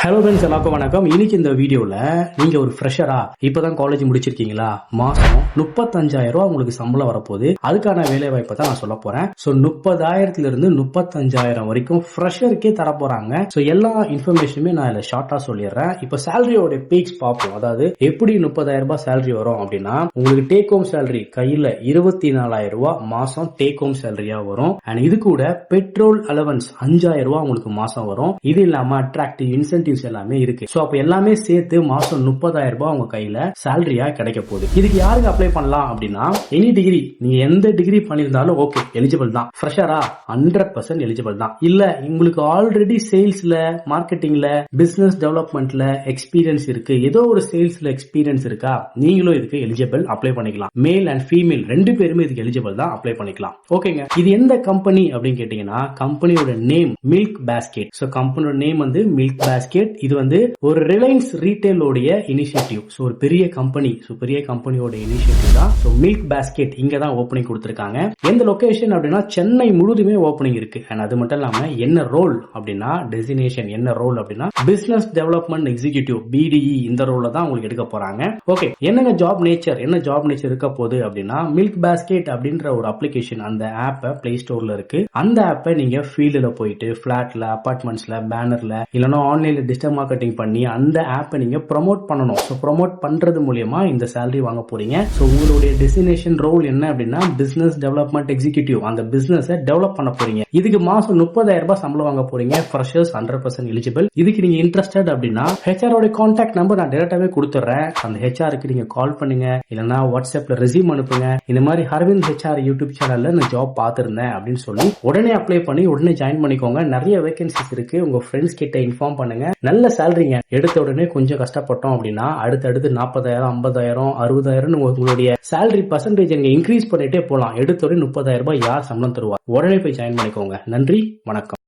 Hello friends, எல்லாருக்கும் வணக்கம். இன்னைக்கு இந்த வீடியோல நீங்க ஒரு ஃப்ரெஷரா இப்பதான் காலேஜ் முடிச்சிருக்கீங்களா, மாசம் 35,000 ரூபாய் உங்களுக்கு சம்பளம் வரப்போகுது. அதுக்கான வேலை வாய்ப்பை தான் நான் சொல்ல போறேன். சோ 30,000 இருந்து 35,000 வரைக்கும் ஃப்ரெஷருக்கே தர போறாங்க. சோ எல்லா இன்ஃபர்மேஷனுமே நான் இதுல ஷார்ட்டா சொல்லிடுறேன். இப்ப சேலரியோட பீக்ஸ் பார்ப்போம். அதாவது எப்படி 30,000 ரூபாய் சேலரி வரும் அப்படின்னா, உங்களுக்கு டேக் ஹோம் சேலரி கையில 24,000 ரூபாய் மாசம் டேக் ஹோம் சேலரியா வரும். அண்ட் இது கூட பெட்ரோல் அலவன்ஸ் 5,000 ரூபாய் உங்களுக்கு மாசம் வரும். இது இல்லாம அட்ராக்டிவ் இன்சென்டிவ் எல்லாமே இருக்கு. சோ அப்ப எல்லாமே சேர்த்து மாசம் 30,000 ரூபாய் உங்க கையில சேலரியா கிடைக்க போகுது. இதுக்கு யாருக்கு அப்ளை பண்ணலாம் அப்படின்னா, எனி டிகிரி, நீங்க எந்த டிகிரி பண்ணிருந்தாலும் ஓகே, எலிஜிபிள் தான். ஃப்ரெஷரா 100% எலிஜிபிள் தான். இல்ல உங்களுக்கு ஆல்ரெடி சேல்ஸ்ல, மார்க்கெட்டிங்ல, பிசினஸ் டெவலப்மெண்ட்ல எக்ஸ்பீரியன்ஸ் இருக்கு, ஏதோ ஒரு சேல்ஸ்ல எக்ஸ்பீரியன்ஸ் இருக்கா, நீங்களும் இதுக்கு எலிஜிபிள், அப்ளை பண்ணிக்கலாம். மேல் அண்ட் ஃபீமேல் ரெண்டு பேருமே இதுக்கு எலிஜிபிள் தான், அப்ளை பண்ணிக்கலாம். ஓகேங்க. இது எந்த கம்பெனி அப்படின்னு கேட்டீங்கன்னா, கம்பெனியோட நேம் மில்க் பாஸ்கெட். சோ கம்பெனியோட நேம் வந்து மில்க் பாஸ்கெட். இது வந்து ஒரு ரிலையன்ஸ் ரீட்டைலோட இனிஷியேட்டிவ். சோ ஒரு பெரிய கம்பெனி, சோ பெரிய கம்பெனியோட இனிஷியேட்டிவ் தான். சோ மில்க் பாஸ்கெட் இங்க தான் ஓபனிங் கொடுத்திருக்காங்க. எந்த லொகேஷன் அப்படின்னா, சென்னை முழுதுமே ஓபனிங் இருக்கு. அண்ட் அது மட்டும் இல்லாம என்ன ரோல் அப்படின்னா, டெசினேஷன் என்ன ரோல் அப்படின்னா, பிசினஸ் டெவலப்மெண்ட் எக்ஸிகியூட்டிவ், BDE, இந்த ரோல தான் உங்களுக்கு எடுக்க போறாங்க. ஓகே, என்னென்ன ஜாப் நேச்சர், என்ன ஜாப் நேச்சர் இருக்க போகுது அப்படின்னா, மில்க் பாஸ்கெட் அப்படின்ற ஒரு அப்ளிகேஷன், அந்த ஆப் பிளே ஸ்டோர்ல இருக்கு. அந்த ஆப்பை நீங்க ஃபீல்டுல போயிட்டு பிளாட்ல, அபார்ட்மெண்ட்ஸ்ல, பேனர்ல, இல்லனா ஆன்லைன்ல டிஜிட்டல் மார்க்கெட்டிங் பண்ணி அந்த ஆப்பை நீங்க ப்ரோமோட் பண்ணணும். சோ ப்ரோமோட் பண்றது மூலமா இந்த சேலரி வாங்க போறீங்க. சோ உங்களுடைய டெஸ்டினேஷன் ரோல் என்ன அப்படின்னா, பிசினஸ் டெவலப்மெண்ட் எக்ஸிகியூட்டிவ். அந்த பிசினஸை டெவலப் பண்ண போறீங்க. இதுக்கு மாசம் 30,000 ரூபாய் சம்பளம் வாங்க போறீங்க. Freshers 100% eligible. இதுக்கு நீங்க இன்ட்ரெஸ்டட் அப்படின்னா, HR ஓட கான்டாக்ட் நம்பர் நான் டைரக்டாவே கொடுத்துறேன். அந்த HRக்கு நீங்க கால் பண்ணுங்க, இல்லனா வாட்ஸ்அப்ல ரெஸ்யூம் அனுப்புங்க. இந்த மாதிரி அரவிந்த் HR யூடியூப் சேனல்ல நான் ஜாப் பார்த்திருந்தேன் அப்படின்னு சொல்லி உடனே அப்ளை பண்ணி உடனே ஜாயின் பண்ணிக்கோங்க. நிறைய வேகன்சிஸ் இருக்கு. உங்க ஃப்ரெண்ட்ஸ் கிட்ட இன்ஃபார்ம் பண்ணுங்க. நல்ல சேலரிங்க. எடுத்த உடனே கொஞ்சம் கஷ்டப்பட்டோம் அப்படின்னா, அடுத்தடுத்து 40,000, 50,000, 60,000 உங்களுடைய சேலரி பர்சன்டேஜ் இன்க்ரீஸ் பண்ணிட்டே போலாம். எடுத்த உடனே 30,000 ரூபாய் யார் சம்பளம் தருவா? உடனே போய் ஜாயின் பண்ணிக்கோங்க. நன்றி, வணக்கம்.